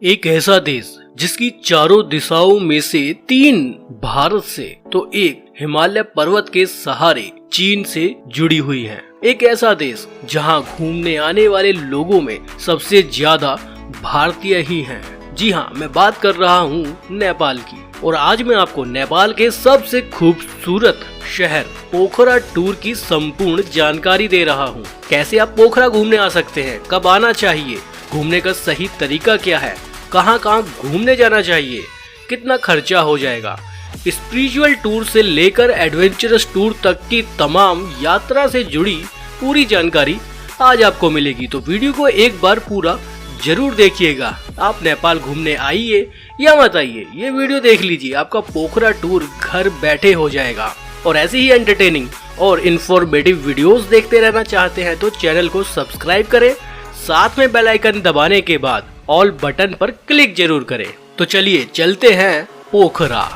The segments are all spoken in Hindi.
एक ऐसा देश जिसकी चारों दिशाओं में से 3 भारत से तो एक हिमालय पर्वत के सहारे चीन से जुड़ी हुई है। एक ऐसा देश जहां घूमने आने वाले लोगों में सबसे ज्यादा भारतीय ही हैं। जी हाँ, मैं बात कर रहा हूँ नेपाल की। और आज मैं आपको नेपाल के सबसे खूबसूरत शहर पोखरा टूर की संपूर्ण जानकारी दे रहा हूँ। कैसे आप पोखरा घूमने आ सकते हैं, कब आना चाहिए, घूमने का सही तरीका क्या है, कहाँ कहाँ घूमने जाना चाहिए, कितना खर्चा हो जाएगा। स्पिरिचुअल टूर से लेकर एडवेंचरस टूर तक की तमाम यात्रा से जुड़ी पूरी जानकारी आज आपको मिलेगी। तो वीडियो को एक बार पूरा जरूर देखिएगा। आप नेपाल घूमने आइए या मत आइए, ये वीडियो देख लीजिए, आपका पोखरा टूर घर बैठे हो जाएगा। और ऐसे ही एंटरटेनिंग और इंफॉर्मेटिव वीडियोस देखते रहना चाहते हैं तो चैनल को सब्सक्राइब करें, साथ में बेल आइकन दबाने के बाद ऑल बटन पर क्लिक जरूर करें। तो चलिए चलते हैं पोखरा।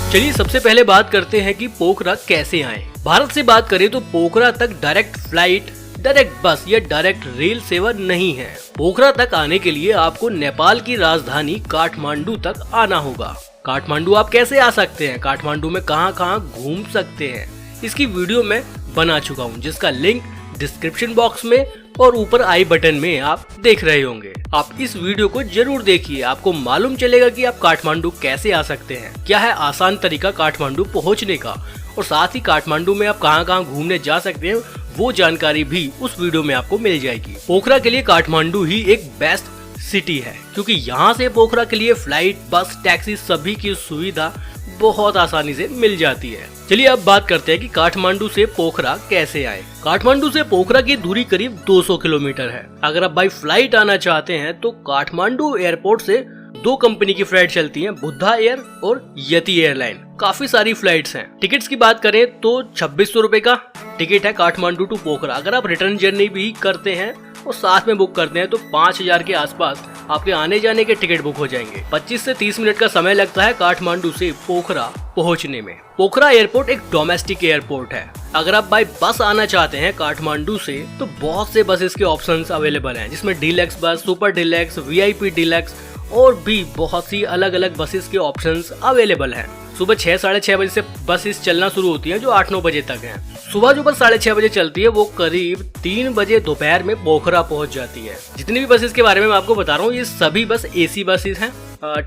चलिए सबसे पहले बात करते हैं कि पोखरा कैसे आए। भारत से बात करें तो पोखरा तक डायरेक्ट फ्लाइट, डायरेक्ट बस या डायरेक्ट रेल सेवा नहीं है। पोखरा तक आने के लिए आपको नेपाल की राजधानी काठमांडू तक आना होगा। काठमांडू आप कैसे आ सकते हैं, काठमांडू में कहां कहां घूम सकते हैं, इसकी वीडियो मैं बना चुका हूं, जिसका लिंक डिस्क्रिप्शन बॉक्स में और ऊपर आई बटन में आप देख रहे होंगे। आप इस वीडियो को जरूर देखिए, आपको मालूम चलेगा कि आप काठमांडू कैसे आ सकते हैं, क्या है आसान तरीका काठमांडू पहुंचने का, और साथ ही काठमांडू में आप कहां कहां घूमने जा सकते हैं वो जानकारी भी उस वीडियो में आपको मिल जाएगी। पोखरा के लिए काठमांडू ही एक बेस्ट सिटी है, क्योंकि यहाँ से पोखरा के लिए फ्लाइट, बस, टैक्सी सभी की सुविधा बहुत आसानी से मिल जाती है। चलिए अब बात करते हैं कि काठमांडू से पोखरा कैसे आए। काठमांडू से पोखरा की दूरी करीब 200 किलोमीटर है। अगर आप बाई फ्लाइट आना चाहते हैं तो काठमांडू एयरपोर्ट से 2 कंपनी की फ्लाइट चलती हैं, बुद्धा एयर और यति एयरलाइन। काफी सारी फ्लाइट्स हैं। टिकट्स की बात करें तो 2600 रुपए का टिकट है काठमांडू टू पोखरा। अगर आप रिटर्न जर्नी भी करते हैं और साथ में बुक करते हैं तो 5000 के आसपास आपके आने जाने के टिकट बुक हो जाएंगे। 25 से 30 मिनट का समय लगता है काठमांडू से पोखरा पहुंचने में। पोखरा एयरपोर्ट एक डोमेस्टिक एयरपोर्ट है। अगर आप बाय बस आना चाहते हैं काठमांडू से तो बहुत से बसेस के ऑप्शंस अवेलेबल हैं, जिसमें डीलक्स बस, सुपर डीलक्स, वीआईपी डीलक्स और भी बहुत सी अलग अलग बसेस के ऑप्शंस अवेलेबल हैं। सुबह 6, 6:30 बजे से बसेस चलना शुरू होती हैं, जो 8-9 बजे तक हैं। सुबह जो बस 6:30 बजे चलती है वो करीब 3 बजे दोपहर में पोखरा पहुंच जाती है। जितनी भी बसेस के बारे में मैं आपको बता रहा हूँ ये सभी बस एसी बसेस हैं।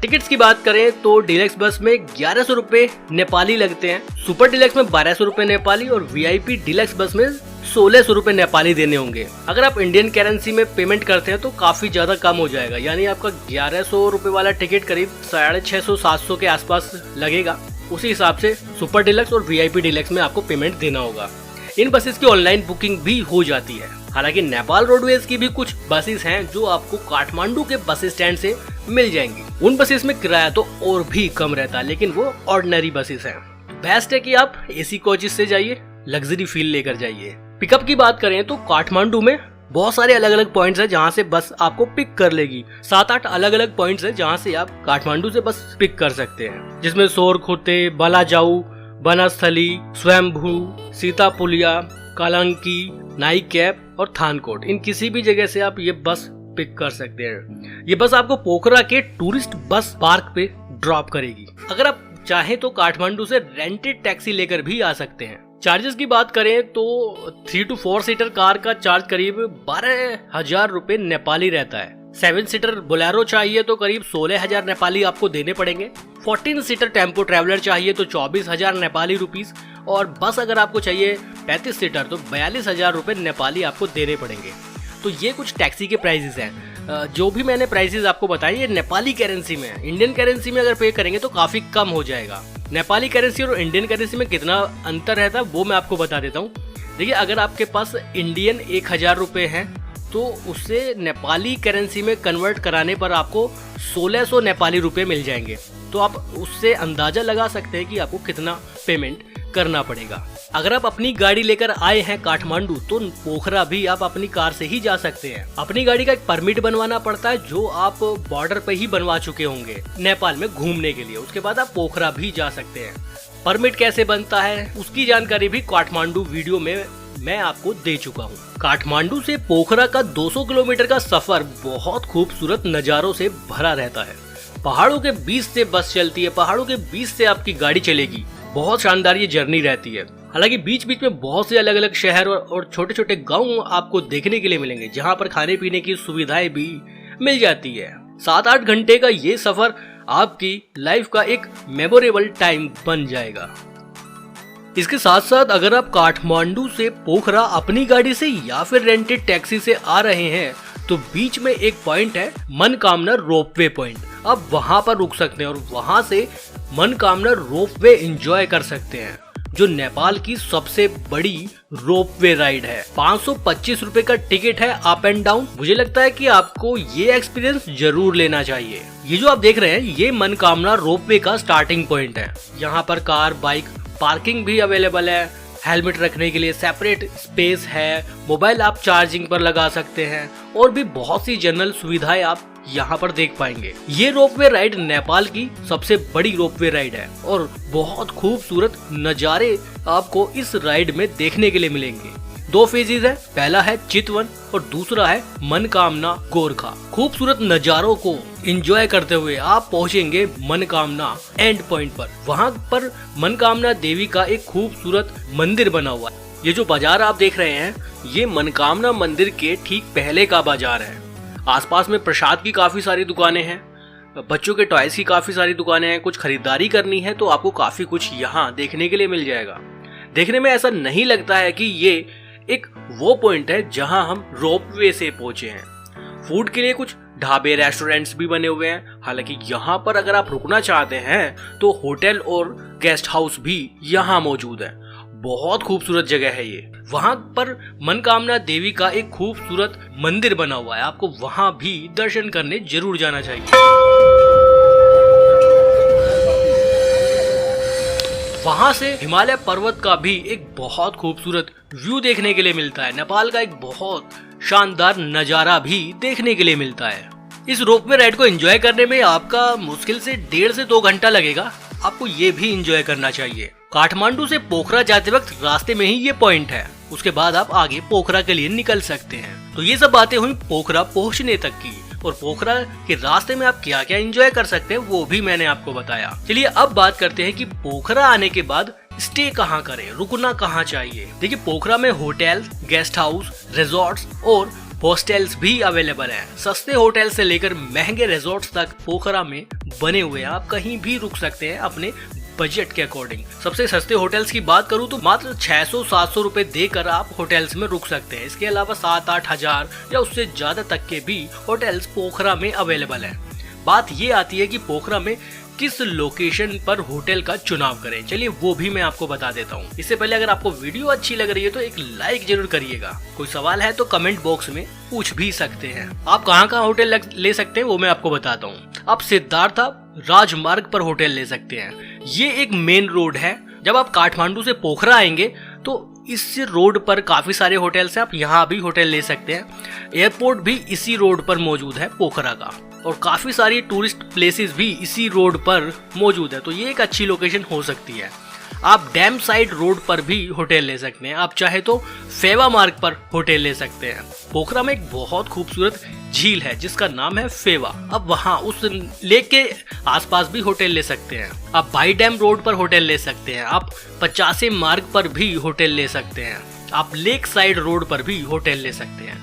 टिकट्स की बात करें तो डीलक्स बस में 1100 रुपए नेपाली लगते हैं, सुपर डीलक्स में 1200 रुपए नेपाली और वीआईपी डीलक्स बस में 1600 रुपए नेपाली देने होंगे। अगर आप इंडियन करेंसी में पेमेंट करते हैं तो काफी ज्यादा कम हो जाएगा, यानी आपका 1100 रुपए वाला टिकट करीब 650-700 के आसपास लगेगा। उसी हिसाब से सुपर डीलक्स और वीआईपी डीलक्स में आपको पेमेंट देना होगा। इन बसेस की ऑनलाइन बुकिंग भी हो जाती है। हालांकि नेपाल रोडवेज की भी कुछ बसेस हैं जो आपको काठमांडू के बस स्टैंड से मिल जाएंगी। उन बसेस में किराया तो और भी कम रहता है, लेकिन वो ऑर्डिनरी बसेस हैं। बेस्ट है कि आप एसी कोचेस से जाइए, लग्जरी फील लेकर जाइए। पिकअप की बात करें तो काठमांडू में बहुत सारे अलग अलग पॉइंट्स हैं जहां से बस आपको पिक कर लेगी। 7-8 अलग अलग पॉइंट्स हैं जहां से आप काठमांडू से बस पिक कर सकते हैं, जिसमें सोरखुते, बालाजाऊ, बनस्थली, स्वयंभू, सीतापुलिया, कालांकी, नाई कैप और थानकोट। इन किसी भी जगह से आप ये बस पिक कर सकते हैं। ये बस आपको पोखरा के टूरिस्ट बस पार्क पे ड्रॉप करेगी। अगर आप चाहें तो काठमांडू से रेंटेड टैक्सी लेकर भी आ सकते हैं। चार्जेस की बात करें तो 3 to 4 सीटर कार का चार्ज करीब 12,000 रुपए नेपाली रहता है। 7 सीटर बोलेरो चाहिए तो करीब 16,000 नेपाली आपको देने पड़ेंगे। 14 सीटर टेम्पो ट्रैवलर चाहिए तो 24,000 नेपाली रुपीस, और बस अगर आपको चाहिए 35 सीटर तो 42,000 रुपए नेपाली आपको देने पड़ेंगे। तो ये कुछ टैक्सी के प्राइसेस हैं। जो भी मैंने प्राइसेस आपको बताए ये नेपाली करेंसी में है। इंडियन करेंसी में अगर पे करेंगे तो काफी कम हो जाएगा। नेपाली करेंसी और इंडियन करेंसी में कितना अंतर रहता है वो मैं आपको बता देता हूँ। देखिए, अगर आपके पास इंडियन 1000 रुपए हैं तो उससे नेपाली करेंसी में कन्वर्ट कराने पर आपको 1600 नेपाली रुपए मिल जाएंगे। तो आप उससे अंदाजा लगा सकते हैं कि आपको कितना पेमेंट करना पड़ेगा। अगर आप अपनी गाड़ी लेकर आए हैं काठमांडू तो पोखरा भी आप अपनी कार से ही जा सकते हैं। अपनी गाड़ी का एक परमिट बनवाना पड़ता है जो आप बॉर्डर पे ही बनवा चुके होंगे नेपाल में घूमने के लिए। उसके बाद आप पोखरा भी जा सकते हैं। परमिट कैसे बनता है उसकी जानकारी भी काठमांडू वीडियो में मैं आपको दे चुका हूँ। काठमांडू से पोखरा का 200 किलोमीटर का सफर बहुत खूबसूरत नज़ारों से भरा रहता है। पहाड़ों के बीच से बस चलती है, पहाड़ों के बीच से आपकी गाड़ी चलेगी। बहुत शानदार ये जर्नी रहती है। हालांकि बीच बीच में बहुत से अलग अलग शहर और छोटे छोटे गांव आपको देखने के लिए मिलेंगे जहां पर खाने पीने की सुविधाएं भी मिल जाती है। 7-8 घंटे का ये सफर आपकी लाइफ का एक मेमोरेबल टाइम बन जाएगा। इसके साथ साथ अगर आप काठमांडू से पोखरा अपनी गाड़ी से या फिर रेंटेड टैक्सी से आ रहे हैं तो बीच में एक पॉइंट है मनकामना रोपवे पॉइंट। आप वहां पर रुक सकते हैं और वहां से मनकामना रोपवे एंजॉय कर सकते हैं, जो नेपाल की सबसे बड़ी रोपवे राइड है। 525 रुपए का टिकट है अप एंड डाउन। मुझे लगता है कि आपको ये एक्सपीरियंस जरूर लेना चाहिए। ये जो आप देख रहे हैं ये मनकामना रोपवे का स्टार्टिंग पॉइंट है। यहाँ पर कार बाइक पार्किंग भी अवेलेबल है, हेलमेट रखने के लिए सेपरेट स्पेस है, मोबाइल आप चार्जिंग पर लगा सकते हैं और भी बहुत सी जनरल सुविधाएं आप यहाँ पर देख पाएंगे। ये रोपवे राइड नेपाल की सबसे बड़ी रोपवे राइड है और बहुत खूबसूरत नज़ारे आपको इस राइड में देखने के लिए मिलेंगे। 2 फेजेज है, पहला है चितवन और दूसरा है मनकामना गोरखा। खूबसूरत नज़ारों को एंजॉय करते हुए आप पहुंचेंगे मनकामना एंड पॉइंट पर। वहां पर मनकामना देवी का एक खूबसूरत मंदिर बना हुआ है। ये जो बाजार आप देख रहे हैं ये मनकामना मंदिर के ठीक पहले का बाजार है। आसपास में प्रसाद की काफी सारी दुकानें हैं, बच्चों के टॉयज की काफी सारी दुकानें हैं। कुछ खरीदारी करनी है तो आपको काफी कुछ यहाँ देखने के लिए मिल जाएगा। देखने में ऐसा नहीं लगता है कि ये एक वो पॉइंट है जहां हम रोपवे से पहुंचे हैं। फूड के लिए कुछ ढाबे रेस्टोरेंट्स भी बने हुए हैं। हालांकि यहाँ पर अगर आप रुकना चाहते हैं तो होटल और गेस्ट हाउस भी यहाँ मौजूद है। बहुत खूबसूरत जगह है ये। वहां पर मनकामना देवी का एक खूबसूरत मंदिर बना हुआ है, आपको वहां भी दर्शन करने जरूर जाना चाहिए। वहां से हिमालय पर्वत का भी एक बहुत खूबसूरत व्यू देखने के लिए मिलता है। नेपाल का एक बहुत शानदार नजारा भी देखने के लिए मिलता है। इस रोपवे राइड को एंजॉय करने में आपका मुश्किल से 1.5 से 2 घंटा लगेगा। आपको ये भी एंजॉय करना चाहिए। काठमांडू से पोखरा जाते वक्त रास्ते में ही ये पॉइंट है। उसके बाद आप आगे पोखरा के लिए निकल सकते हैं। तो ये सब बातें हुई पोखरा पहुंचने तक की, और पोखरा के रास्ते में आप क्या क्या एंजॉय कर सकते हैं वो भी मैंने आपको बताया। चलिए अब बात करते हैं कि पोखरा आने के बाद स्टे कहाँ करें, रुकना कहाँ चाहिए। देखिए पोखरा में होटल, गेस्ट हाउस, रिजॉर्ट्स और हॉस्टल्स भी अवेलेबल हैं। सस्ते होटल से लेकर महंगे रिजॉर्ट्स तक पोखरा में बने हुए हैं। आप कहीं भी रुक सकते हैं अपने बजट के अकॉर्डिंग। सबसे सस्ते होटल्स की बात करूं तो मात्र 600-700 रुपए देकर आप होटल्स में रुक सकते हैं। इसके अलावा 7-8 हजार या उससे ज्यादा तक के भी होटल्स पोखरा में अवेलेबल हैं। बात ये आती है कि पोखरा में किस लोकेशन पर होटल का चुनाव करें। चलिए वो भी मैं आपको बता देता हूँ। इससे पहले अगर आपको वीडियो अच्छी लग रही है तो एक लाइक जरूर करिएगा। कोई सवाल है तो कमेंट बॉक्स में पूछ भी सकते हैं। आप कहाँ होटल ले सकते हैं वो मैं आपको बताता हूँ। आप सिद्धार्थ राजमार्ग पर होटल ले सकते हैं। ये एक मेन रोड है। जब आप काठमांडू से पोखरा आएंगे तो इस रोड पर काफी सारे होटल्स हैं, आप यहाँ भी होटल ले सकते हैं। एयरपोर्ट भी इसी रोड पर मौजूद है पोखरा का, और काफी सारी टूरिस्ट प्लेसेस भी इसी रोड पर मौजूद है। तो ये एक अच्छी लोकेशन हो सकती है। आप डैम साइड रोड पर भी होटल ले सकते हैं। आप चाहे तो फेवा मार्ग पर होटल ले सकते हैं। पोखरा में एक बहुत खूबसूरत झील है जिसका नाम है फेवा। अब वहाँ उस लेक के आसपास भी होटल ले सकते हैं। आप बाई डैम रोड पर होटल ले सकते हैं। आप 50 मार्ग पर भी होटल ले सकते हैं। आप लेक साइड रोड पर भी होटल ले सकते हैं।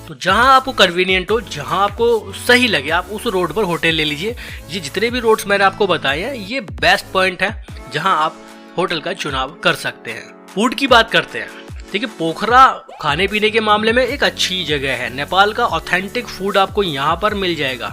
तो जहां आपको कन्वीनियंट हो, जहां आपको सही लगे, आप उस रोड पर होटल ले लीजिए। ये जितने भी रोड्स मैंने आपको बताए हैं ये बेस्ट पॉइंट है जहां आप होटल का चुनाव कर सकते हैं। फूड की बात करते हैं। देखिए पोखरा खाने पीने के मामले में एक अच्छी जगह है। नेपाल का ऑथेंटिक फूड आपको यहाँ पर मिल जाएगा।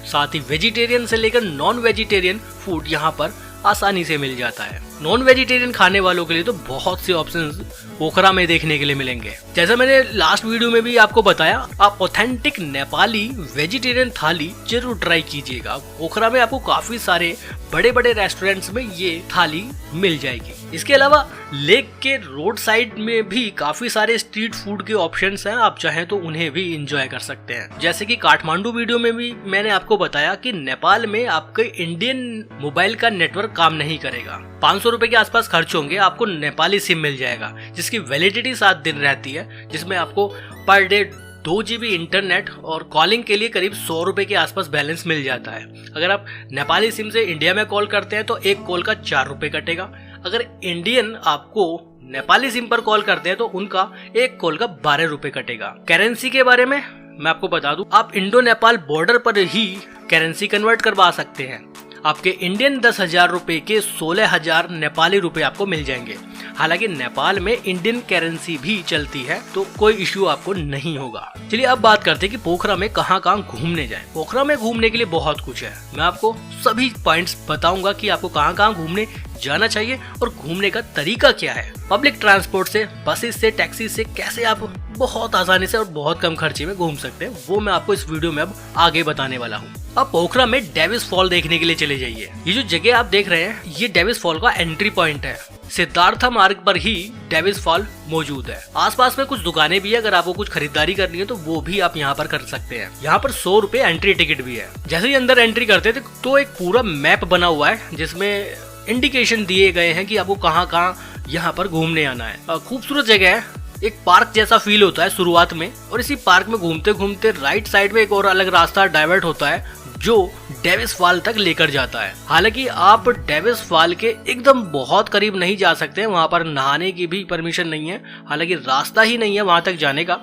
साथ ही वेजिटेरियन से लेकर नॉन वेजिटेरियन फूड यहाँ पर आसानी से मिल जाता है। नॉन वेजिटेरियन खाने वालों के लिए तो बहुत से ऑप्शंस पोखरा में देखने के लिए मिलेंगे। जैसा मैंने लास्ट वीडियो में भी आपको बताया, आप ऑथेंटिक नेपाली वेजिटेरियन थाली जरूर ट्राई कीजिएगा। पोखरा में आपको काफी सारे बड़े बड़े रेस्टोरेंट्स में ये थाली मिल जाएगी। इसके अलावा लेक के रोड साइड में भी काफी सारे स्ट्रीट फूड के ऑप्शंस हैं, आप चाहें तो उन्हें भी एंजॉय कर सकते हैं। जैसे कि काठमांडू वीडियो में भी मैंने आपको बताया कि नेपाल में आपके इंडियन मोबाइल का नेटवर्क काम नहीं करेगा। 500 रुपए के आसपास खर्च होंगे, आपको नेपाली सिम मिल जाएगा जिसकी वैलिडिटी 7 दिन रहती है, जिसमें आपको पर डे 2 GB इंटरनेट और कॉलिंग के लिए करीब 100 रुपए के आसपास बैलेंस मिल जाता है। अगर आप नेपाली सिम से इंडिया में कॉल करते हैं तो एक कॉल का 4 रुपए कटेगा। अगर इंडियन आपको नेपाली सिम पर कॉल करते हैं तो उनका एक कॉल का 12 रुपए कटेगा। करेंसी के बारे में मैं आपको बता दूं, आप इंडो नेपाल बॉर्डर पर ही करेंसी कन्वर्ट करवा सकते हैं। आपके इंडियन 10,000 रुपए के 16,000 नेपाली रुपए आपको मिल जाएंगे। हालांकि नेपाल में इंडियन करेंसी भी चलती है तो कोई इश्यू आपको नहीं होगा। चलिए अब बात करते हैं कि पोखरा में कहाँ कहाँ घूमने जाएं। पोखरा में घूमने के लिए बहुत कुछ है, मैं आपको सभी पॉइंट्स बताऊंगा कि आपको कहाँ कहाँ घूमने जाना चाहिए और घूमने का तरीका क्या है। पब्लिक ट्रांसपोर्ट से, बसेस से, टैक्सी से कैसे आप बहुत आसानी से और बहुत कम खर्चे में घूम सकते हैं, वो मैं आपको इस वीडियो में अब आगे बताने वाला हूँ। अब पोखरा में डेविस फॉल देखने के लिए चले जाइए। ये जो जगह आप देख रहे हैं, ये डेविस फॉल का एंट्री पॉइंट है। सिद्धार्था मार्ग पर ही डेविस फॉल मौजूद है। आसपास में कुछ दुकानें भी है, अगर आपको कुछ खरीदारी करनी है तो वो भी आप यहाँ पर कर सकते हैं। यहाँ पर 100 रुपए एंट्री टिकट भी है। जैसे ही अंदर एंट्री करते थे तो एक पूरा मैप बना हुआ है जिसमें इंडिकेशन दिए गए हैं कि आपको कहाँ कहाँ यहाँ पर घूमने आना है। खूबसूरत जगह है, एक पार्क जैसा फील होता है शुरुआत में, और इसी पार्क में घूमते घूमते राइट साइड में एक और अलग रास्ता डाइवर्ट होता है जो डेविस फॉल तक लेकर जाता है। हालांकि आप डेविस फॉल के एकदम बहुत करीब नहीं जा सकते, वहां पर नहाने की भी परमिशन नहीं है। हालांकि रास्ता ही नहीं है वहां तक जाने का।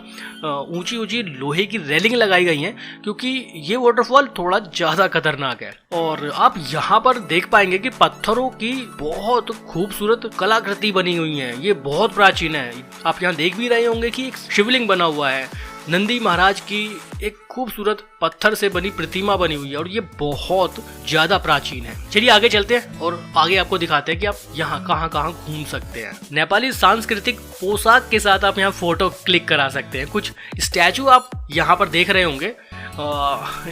ऊंची ऊंची लोहे की रेलिंग लगाई गई है क्योंकि ये वाटरफॉल थोड़ा ज्यादा खतरनाक है। और आप यहाँ पर देख पाएंगे कि पत्थरों की बहुत खूबसूरत कलाकृति बनी हुई है। ये बहुत प्राचीन है। आप यहाँ देख भी रहे होंगे कि एक शिवलिंग बना हुआ है, नंदी महाराज की एक खूबसूरत पत्थर से बनी प्रतिमा बनी हुई है और ये बहुत ज्यादा प्राचीन है। चलिए आगे चलते हैं और आगे आपको दिखाते हैं कि आप यहाँ कहाँ कहाँ घूम सकते हैं। नेपाली सांस्कृतिक पोशाक के साथ आप यहाँ फोटो क्लिक करा सकते हैं। कुछ स्टैचू आप यहाँ पर देख रहे होंगे,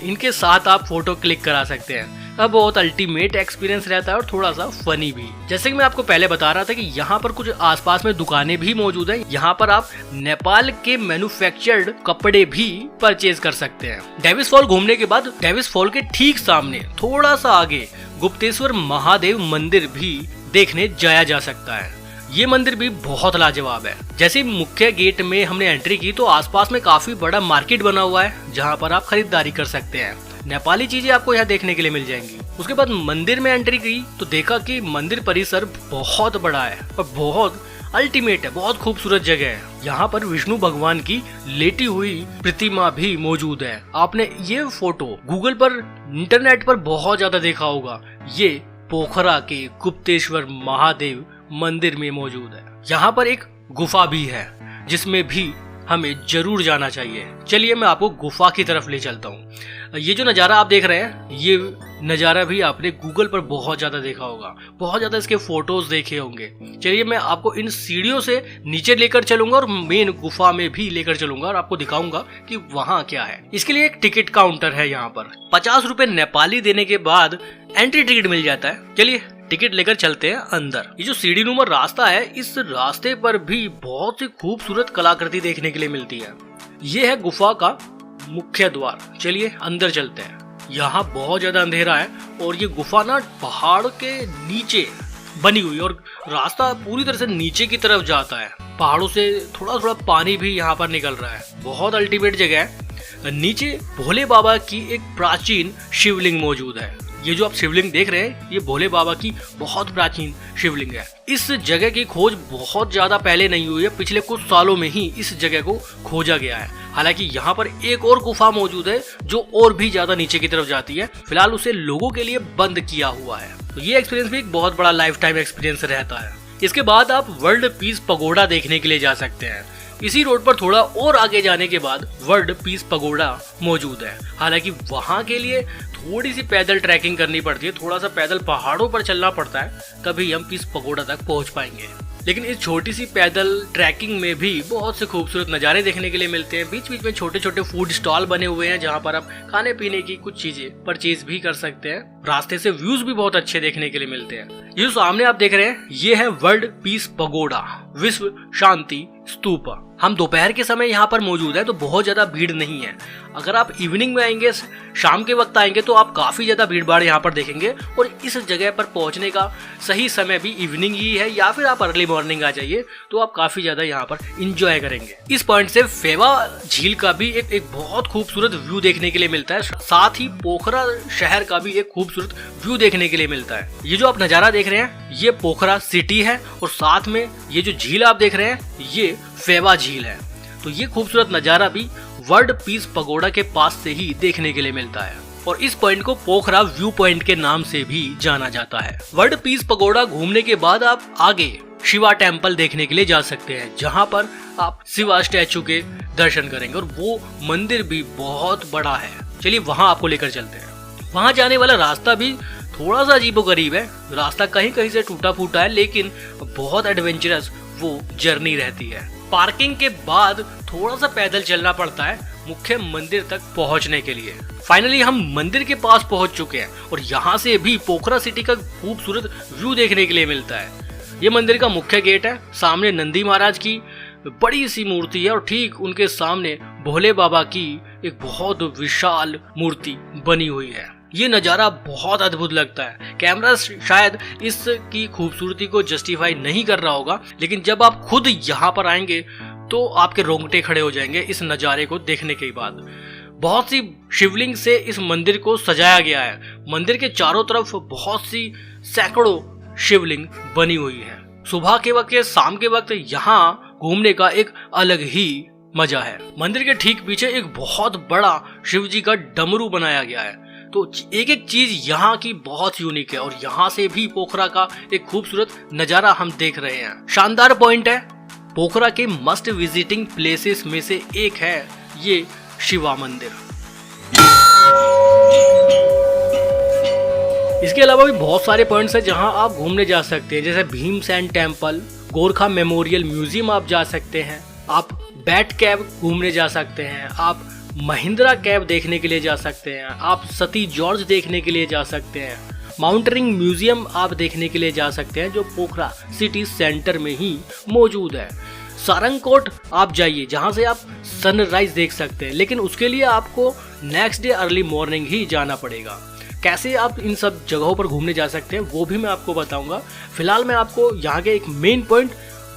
इनके साथ आप फोटो क्लिक करा सकते हैं। अब बहुत अल्टीमेट एक्सपीरियंस रहता है और थोड़ा सा फनी भी। जैसे कि मैं आपको पहले बता रहा था कि यहाँ पर कुछ आसपास में दुकानें भी मौजूद हैं। यहाँ पर आप नेपाल के मैन्युफैक्चर्ड कपड़े भी परचेज कर सकते हैं। डेविस फॉल घूमने के बाद डेविस फॉल के ठीक सामने थोड़ा सा आगे गुप्तेश्वर महादेव मंदिर भी देखने जाया जा सकता है। ये मंदिर भी बहुत लाजवाब है। जैसे मुख्य गेट में हमने एंट्री की तो आसपास में काफी बड़ा मार्केट बना हुआ है जहाँ पर आप खरीदारी कर सकते हैं। नेपाली चीजें आपको यहाँ देखने के लिए मिल जाएंगी। उसके बाद मंदिर में एंट्री की तो देखा कि मंदिर परिसर बहुत बड़ा है और बहुत अल्टीमेट है, बहुत खूबसूरत जगह है। यहाँ पर विष्णु भगवान की लेटी हुई प्रतिमा भी मौजूद है। आपने ये फोटो गूगल पर, इंटरनेट पर बहुत ज्यादा देखा होगा। ये पोखरा के गुप्तेश्वर महादेव मंदिर में मौजूद है। यहाँ पर एक गुफा भी है जिसमें भी हमें जरूर जाना चाहिए। चलिए मैं आपको गुफा की तरफ ले चलता हूँ। ये जो नज़ारा आप देख रहे हैं, ये नज़ारा भी आपने गूगल पर बहुत ज़्यादा देखा होगा, बहुत ज़्यादा इसके फोटोज देखे होंगे। चलिए मैं आपको इन सीढ़ियों से नीचे लेकर चलूंगा और मेन गुफा में भी लेकर चलूंगा और आपको दिखाऊंगा कि वहाँ क्या है। इसके लिए एक टिकट काउंटर है। यहाँ पर 50 रुपए नेपाली देने के बाद एंट्री टिकट मिल जाता है। चलिए टिकट लेकर चलते हैं अंदर। ये जो सीढ़ी नुमा रास्ता है, इस रास्ते पर भी बहुत ही खूबसूरत कलाकृति देखने के लिए मिलती है। ये है गुफा का मुख्य द्वार। चलिए अंदर चलते हैं। यहाँ बहुत ज्यादा अंधेरा है और ये गुफा ना पहाड़ के नीचे बनी हुई और रास्ता पूरी तरह से नीचे की तरफ जाता है। पहाड़ों से थोड़ा थोड़ा पानी भी यहाँ पर निकल रहा है। बहुत अल्टीमेट जगह है। नीचे भोले बाबा की एक प्राचीन शिवलिंग मौजूद है। ये जो आप शिवलिंग देख रहे हैं, ये भोले बाबा की बहुत प्राचीन शिवलिंग है। इस जगह की खोज बहुत ज्यादा पहले नहीं हुई है, पिछले कुछ सालों में ही इस जगह को खोजा गया है। हालांकि यहाँ पर एक और गुफा मौजूद है जो और भी ज्यादा नीचे की तरफ जाती है। फिलहाल उसे लोगों के लिए बंद किया हुआ है। तो ये एक्सपीरियंस भी एक बहुत बड़ा लाइफ टाइम एक्सपीरियंस रहता है। इसके बाद आप वर्ल्ड पीस पगोडा देखने के लिए जा सकते हैं। इसी रोड पर थोड़ा और आगे जाने के बाद वर्ल्ड पीस पगोडा मौजूद है। हालांकि वहां के लिए थोड़ी सी पैदल ट्रैकिंग करनी पड़ती है, थोड़ा सा पैदल पहाड़ों पर चलना पड़ता है, तभी हम पीस पगोड़ा तक पहुंच पाएंगे। लेकिन इस छोटी सी पैदल ट्रैकिंग में भी बहुत से खूबसूरत नज़ारे देखने के लिए मिलते हैं। बीच बीच में छोटे छोटे फूड स्टॉल बने हुए हैं जहाँ पर आप खाने पीने की कुछ चीजें परचेज भी कर सकते हैं। रास्ते से व्यूज भी बहुत अच्छे देखने के लिए मिलते हैं। ये जो सामने आप देख रहे हैं ये है वर्ल्ड पीस पगोड़ा, विश्व शांति स्तूप। हम दोपहर के समय यहाँ पर मौजूद है तो बहुत ज्यादा भीड़ नहीं है। अगर आप इवनिंग में आएंगे, शाम के वक्त आएंगे तो आप काफी ज्यादा भीड़ भाड़ यहाँ पर देखेंगे। और इस जगह पर पहुंचने का सही समय भी इवनिंग ही है, या फिर आप अर्ली मॉर्निंग आ जाइए तो आप काफी ज्यादा यहाँ पर इंजॉय करेंगे। इस पॉइंट से फेवा झील का भी एक बहुत खूबसूरत व्यू देखने के लिए मिलता है। साथ ही पोखरा शहर का भी एक खूबसूरत व्यू देखने के लिए मिलता है। ये जो आप नजारा देख रहे हैं ये पोखरा सिटी है और साथ में ये जो झील आप देख रहे हैं ये फेवा झील है। तो ये खूबसूरत नजारा भी वर्ल्ड पीस पगोड़ा के पास से ही देखने के लिए मिलता है और इस पॉइंट को पोखरा व्यू पॉइंट के नाम से भी जाना जाता है। वर्ल्ड पीस पगोड़ा घूमने के बाद आप आगे शिवा टेम्पल देखने के लिए जा सकते हैं, जहां पर आप शिवा स्टैचू के दर्शन करेंगे और वो मंदिर भी बहुत बड़ा है। चलिए वहां आपको लेकर चलते हैं। वहां जाने वाला रास्ता भी थोड़ा सा अजीबोगरीब है, रास्ता कहीं कहीं से टूटा फूटा है, लेकिन बहुत एडवेंचरस वो जर्नी रहती है। पार्किंग के बाद थोड़ा सा पैदल चलना पड़ता है मुख्य मंदिर तक पहुंचने के लिए। फाइनली हम मंदिर के पास पहुंच चुके हैं और यहाँ से भी पोखरा सिटी का खूबसूरत व्यू देखने के लिए मिलता है। ये मंदिर का मुख्य गेट है। सामने नंदी महाराज की बड़ी सी मूर्ति है और ठीक उनके सामने भोले बाबा की एक बहुत विशाल मूर्ति बनी हुई है। ये नज़ारा बहुत अद्भुत लगता है। कैमरा शायद इसकी खूबसूरती को जस्टिफाई नहीं कर रहा होगा, लेकिन जब आप खुद यहाँ पर आएंगे तो आपके रोंगटे खड़े हो जाएंगे इस नज़ारे को देखने के बाद। बहुत सी शिवलिंग से इस मंदिर को सजाया गया है। मंदिर के चारों तरफ बहुत सी सैकड़ों शिवलिंग बनी हुई है। सुबह के वक्त या शाम के वक्त यहाँ घूमने का एक अलग ही मजा है। मंदिर के ठीक पीछे एक बहुत बड़ा शिव जी का डमरू बनाया गया है। तो एक एक चीज यहाँ की बहुत यूनिक है और यहाँ से भी पोखरा का एक खूबसूरत नजारा हम देख रहे हैं। शानदार पॉइंट है। पोखरा के मस्ट विजिटिंग प्लेसेस में से एक है ये शिवा मंदिर। इसके अलावा भी बहुत सारे पॉइंट्स हैं जहां आप घूमने जा सकते हैं, जैसे Bhimsen temple, Gorkha memorial museum आप जा सकते हैं, आप बैट कैब घूमने जा सकते हैं, आप महिंद्रा कैब देखने के लिए जा सकते हैं, आप सती जॉर्ज देखने के लिए जा सकते हैं, माउंटेनिंग म्यूजियम आप देखने के लिए जा सकते हैं जो पोखरा सिटी सेंटर में ही मौजूद है। सारंगकोट आप जाइए जहां से आप सनराइज देख सकते हैं, लेकिन उसके लिए आपको नेक्स्ट डे अर्ली मॉर्निंग ही जाना पड़ेगा। कैसे आप इन सब जगहों पर घूमने जा सकते हैं वो भी मैं आपको बताऊंगा। फिलहाल मैं आपको यहाँ के एक मेन पॉइंट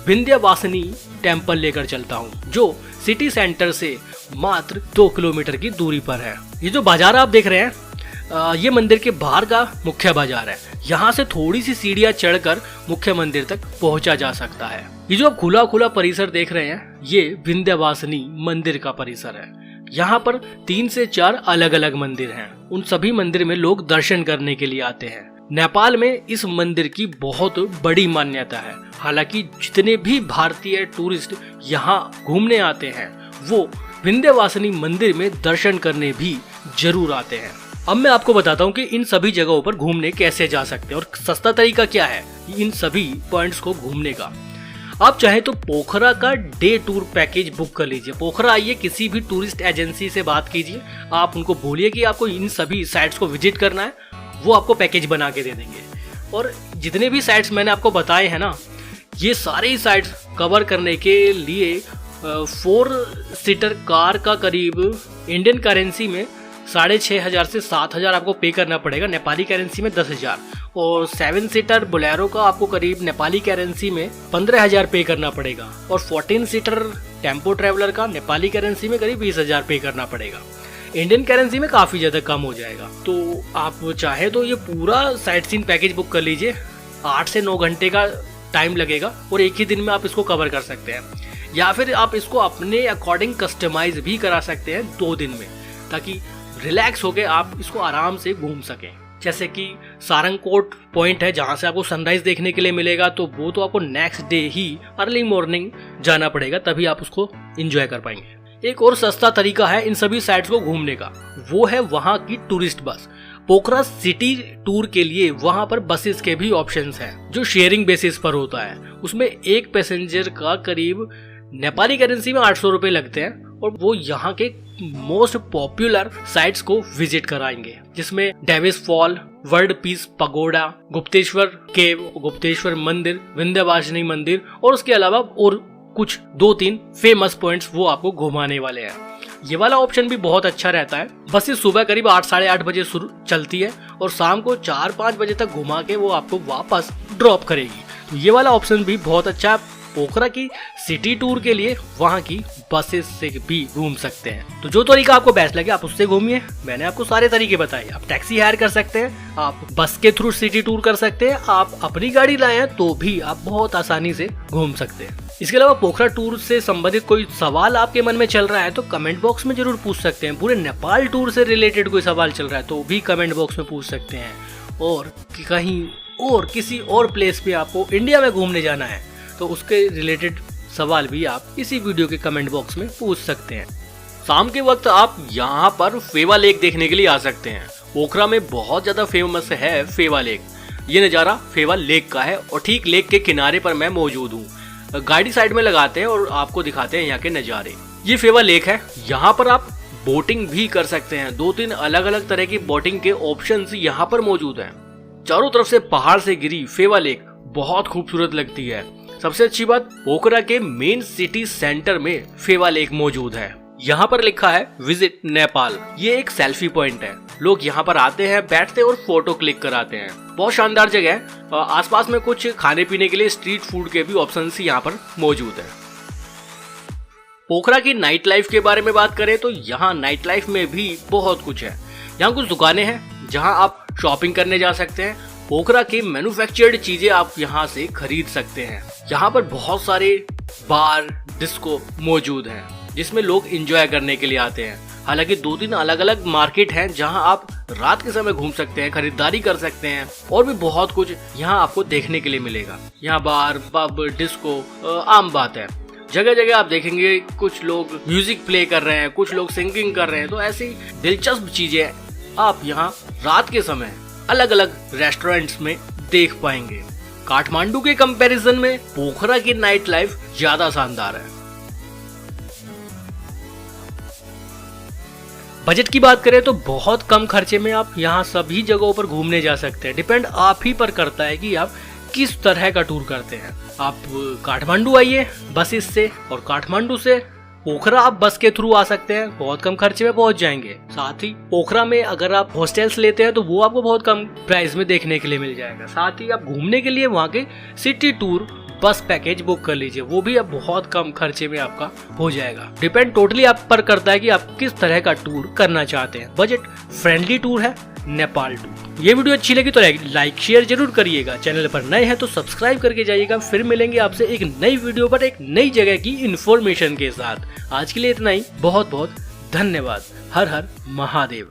विंध्यवासिनी टेम्पल लेकर चलता हूँ जो सिटी सेंटर से मात्र 2 किलोमीटर की दूरी पर है। ये जो बाजार आप देख रहे हैं ये मंदिर के बाहर का मुख्य बाजार है। यहाँ से थोड़ी सी सीढ़ियाँ चढ़कर मुख्य मंदिर तक पहुँचा जा सकता है। ये जो आप खुला खुला परिसर देख रहे हैं ये विंध्यवासिनी मंदिर का परिसर है। यहाँ पर 3 से 4 अलग अलग मंदिर हैं। उन सभी मंदिर में लोग दर्शन करने के लिए आते हैं। नेपाल में इस मंदिर की बहुत बड़ी मान्यता है। हालांकि जितने भी भारतीय टूरिस्ट यहाँ घूमने आते हैं वो विंध्यवासिनी मंदिर में दर्शन करने भी जरूर आते हैं। अब मैं आपको बताता हूँ कि इन सभी जगहों पर घूमने कैसे जा सकते हैं और सस्ता तरीका क्या है इन सभी पॉइंट्स को घूमने का। आप चाहे तो पोखरा का डे टूर पैकेज बुक कर लीजिए। पोखरा आइए, किसी भी टूरिस्ट एजेंसी से बात कीजिए, आप उनको बोलिए कि आपको इन सभी साइट्स को विजिट करना है, वो आपको पैकेज बना के दे देंगे। और जितने भी साइट्स मैंने आपको बताए हैं ना, ये सारे ही साइट्स कवर करने के लिए 4 सीटर कार का करीब इंडियन करेंसी में 6,500 से 7,000 आपको पे करना पड़ेगा, नेपाली करेंसी में 10,000। और 7 सीटर बोलेरो का आपको करीब नेपाली करेंसी में 15,000 पे करना पड़ेगा। और 14 सीटर टेम्पो ट्रेवलर का नेपाली करेंसी में करीब 20,000 पे करना पड़ेगा। इंडियन करेंसी में काफ़ी ज़्यादा कम हो जाएगा। तो आप चाहे तो ये पूरा साइट सीन पैकेज बुक कर लीजिए। 8 से 9 घंटे का टाइम लगेगा और एक ही दिन में आप इसको कवर कर सकते हैं, या फिर आप इसको अपने अकॉर्डिंग कस्टमाइज भी करा सकते हैं 2 दिन में, ताकि रिलैक्स होके आप इसको आराम से घूम सकें। जैसे कि सारंगकोट पॉइंट है जहाँ से आपको सनराइज देखने के लिए मिलेगा, तो वो तो आपको नेक्स्ट डे ही अर्ली मॉर्निंग जाना पड़ेगा, तभी आप उसको एंजॉय कर पाएंगे। एक और सस्ता तरीका है इन सभी साइट्स को घूमने का, वो है वहाँ की टूरिस्ट बस। पोखरा सिटी टूर के लिए वहाँ पर बसेस के भी ऑप्शंस हैं जो शेयरिंग बेसिस पर होता है। उसमें एक पैसेंजर का करीब नेपाली करेंसी में 800 रुपए लगते हैं और वो यहाँ के मोस्ट पॉपुलर साइट्स को विजिट कराएंगे, जिसमें Davis fall, world peace pagoda, Gupteshwar cave, Gupteshwar मंदिर, विंध्यवासिनी मंदिर और उसके अलावा और कुछ 2-3 फेमस पॉइंट्स वो आपको घुमाने वाले हैं। ये वाला ऑप्शन भी बहुत अच्छा रहता है। बसेस सुबह करीब 8 साढ़े 8 बजे शुरू चलती है और शाम को 4-5 बजे तक घुमा के वो आपको वापस ड्रॉप करेगी। तो ये वाला ऑप्शन भी बहुत अच्छा है। पोखरा की सिटी टूर के लिए वहाँ की बसेस से भी घूम सकते हैं। तो जो तरीका आपको बेस्ट लगे आप उससे घूमिए। मैंने आपको सारे तरीके बताए। आप टैक्सी हायर कर सकते हैं, आप बस के थ्रू सिटी टूर कर सकते हैं, आप अपनी गाड़ी लाए हैं तो भी आप बहुत आसानी से घूम सकते हैं। इसके अलावा पोखरा टूर से संबंधित कोई सवाल आपके मन में चल रहा है तो कमेंट बॉक्स में जरूर पूछ सकते हैं। पूरे नेपाल टूर से रिलेटेड कोई सवाल चल रहा है तो भी कमेंट बॉक्स में पूछ सकते हैं। और कहीं और किसी और प्लेस पे आपको इंडिया में घूमने जाना है तो उसके रिलेटेड सवाल भी आप इसी वीडियो के कमेंट बॉक्स में पूछ सकते हैं। शाम के वक्त आप यहाँ पर फेवा लेक देखने के लिए आ सकते हैं। पोखरा में बहुत ज्यादा फेमस है फेवा लेक। ये नज़ारा फेवा लेक का है और ठीक लेक के किनारे पर मैं मौजूद हूँ। गाड़ी साइड में लगाते हैं और आपको दिखाते हैं यहाँ के नज़ारे। ये फेवा लेक है। यहाँ पर आप बोटिंग भी कर सकते हैं। 2-3 अलग अलग तरह की बोटिंग के ऑप्शंस यहाँ पर मौजूद हैं। चारों तरफ से पहाड़ से घिरी फेवा लेक बहुत खूबसूरत लगती है। सबसे अच्छी बात, पोखरा के मेन सिटी सेंटर में फेवा लेक मौजूद है। यहाँ पर लिखा है विजिट नेपाल। ये एक सेल्फी पॉइंट है। लोग यहाँ पर आते हैं, बैठते हैं और फोटो क्लिक कराते हैं। बहुत शानदार जगह है। आसपास में कुछ खाने पीने के लिए स्ट्रीट फूड के भी ऑप्शंस यहाँ पर मौजूद है। पोखरा की नाइट लाइफ के बारे में बात करें तो यहाँ नाइट लाइफ में भी बहुत कुछ है। यहाँ कुछ दुकानें हैं जहाँ आप शॉपिंग करने जा सकते हैं। पोखरा के मैन्युफैक्चर्ड चीजें आप यहाँ से खरीद सकते हैं। यहाँ पर बहुत सारे बार, डिस्को मौजूद हैं जिसमें लोग एंजॉय करने के लिए आते हैं। हालांकि 2-3 अलग अलग मार्केट हैं जहां आप रात के समय घूम सकते हैं, खरीदारी कर सकते हैं और भी बहुत कुछ यहां आपको देखने के लिए मिलेगा। यहाँ बार, पब, डिस्को आम बात है। जगह जगह आप देखेंगे कुछ लोग म्यूजिक प्ले कर रहे हैं, कुछ लोग सिंगिंग कर रहे हैं। तो ऐसी दिलचस्प चीजें आप यहाँ रात के समय अलग अलग रेस्टोरेंट्स में देख पाएंगे। काठमांडू के कंपैरिजन में पोखरा की नाइट लाइफ ज्यादा शानदार है। बजट की बात करें तो बहुत कम खर्चे में आप यहाँ सभी जगहों पर घूमने जा सकते हैं। डिपेंड आप ही पर करता है कि आप किस तरह का टूर करते हैं। आप काठमांडू आइए बसेस से और काठमांडू से पोखरा आप बस के थ्रू आ सकते हैं। बहुत कम खर्चे में पहुंच जाएंगे। साथ ही पोखरा में अगर आप हॉस्टल्स लेते हैं तो वो आपको बहुत कम प्राइस में देखने के लिए मिल जाएगा। साथ ही आप घूमने के लिए वहाँ के city tour bus package book कर लीजिए, वो भी अब बहुत कम खर्चे में आपका हो जाएगा। डिपेंड टोटली आप पर करता है कि आप किस तरह का टूर करना चाहते हैं। बजट फ्रेंडली टूर है नेपाल टूर। ये वीडियो अच्छी लगी तो लाइक शेयर जरूर करिएगा। चैनल पर नए हैं तो सब्सक्राइब करके जाइएगा। फिर मिलेंगे आपसे एक नई वीडियो पर एक नई जगह की इंफॉर्मेशन के साथ। आज के लिए इतना ही। बहुत बहुत धन्यवाद। हर हर महादेव।